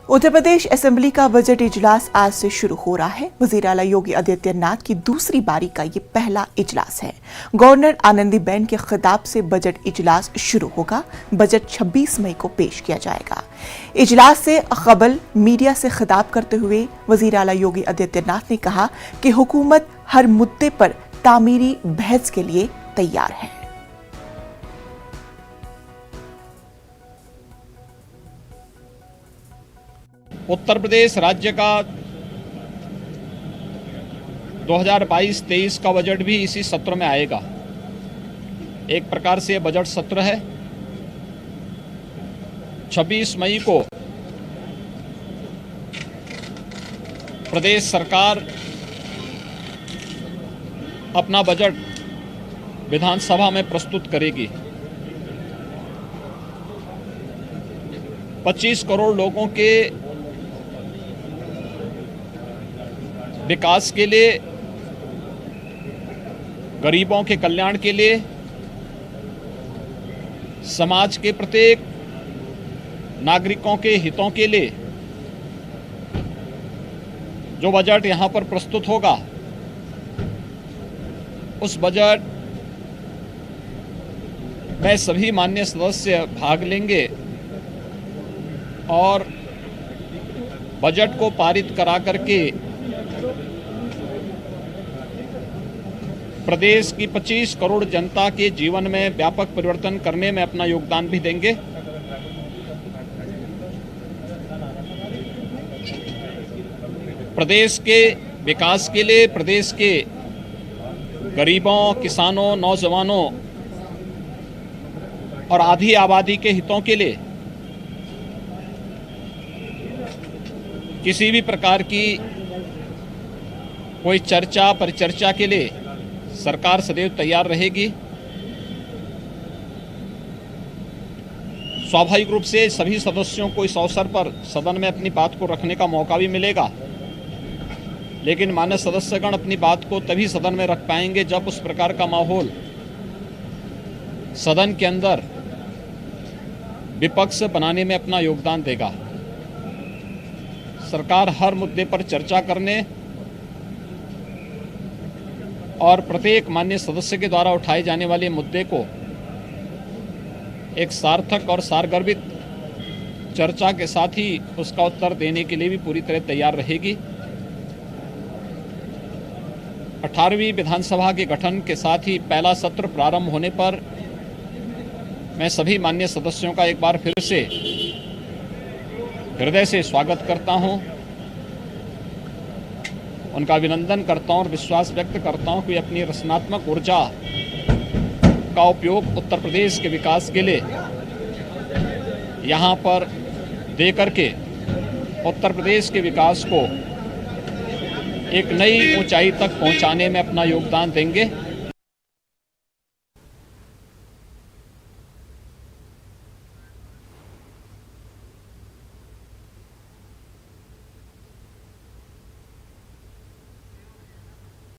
Uttar Pradesh assembly का budget इजलास आज से शुरू हो रहा है। वजीर आला योगी आदित्यनाथ की दूसरी बारी का ये पहला इजलास है। गवर्नर आनंदीबेन के खिताब से बजट इजलास शुरू होगा। बजट 26 मई को पेश किया जाएगा। इजलास से कबल मीडिया से खिताब करते हुए वजीर आला योगी आदित्यनाथ ने कहा कि हुकूमत हर मुद्दे पर तामीरी बहस के लिए तैयार है। उत्तर प्रदेश राज्य का 2022-23 का बजट भी इसी सत्र में आएगा। एक प्रकार से बजट सत्र है। 26 मई को प्रदेश सरकार अपना बजट विधानसभा में प्रस्तुत करेगी। 25 करोड़ लोगों के विकास के लिए, गरीबों के कल्याण के लिए, समाज के प्रत्येक नागरिकों के हितों के लिए जो बजट यहां पर प्रस्तुत होगा, उस बजट में सभी माननीय सदस्य भाग लेंगे और बजट को पारित करा करके प्रदेश की 25 करोड़ जनता के जीवन में व्यापक परिवर्तन करने में अपना योगदान भी देंगे। प्रदेश के विकास के लिए, प्रदेश के गरीबों, किसानों, नौजवानों और आधी आबादी के हितों के लिए किसी भी प्रकार की कोई चर्चा परिचर्चा के लिए सरकार सदैव तैयार रहेगी। स्वाभाविक रूप से सभी सदस्यों को इस अवसर पर सदन में अपनी बात को रखने का मौका भी मिलेगा, लेकिन माननीय सदस्यगण अपनी बात को तभी सदन में रख पाएंगे जब उस प्रकार का माहौल सदन के अंदर विपक्ष बनाने में अपना योगदान देगा। सरकार हर मुद्दे पर चर्चा करने और प्रत्येक माननीय सदस्य के द्वारा उठाए जाने वाले मुद्दे को एक सार्थक और सारगर्भित चर्चा के साथ ही उसका उत्तर देने के लिए भी पूरी तरह तैयार रहेगी। 18वीं विधानसभा के गठन के साथ ही पहला सत्र प्रारंभ होने पर मैं सभी माननीय सदस्यों का एक बार फिर से हृदय से स्वागत करता हूं, उनका अभिनंदन करता हूं और विश्वास व्यक्त करता हूं कि अपनी रचनात्मक ऊर्जा का उपयोग उत्तर प्रदेश के विकास के लिए यहां पर दे करके उत्तर प्रदेश के विकास को एक नई ऊंचाई तक पहुंचाने में अपना योगदान देंगे।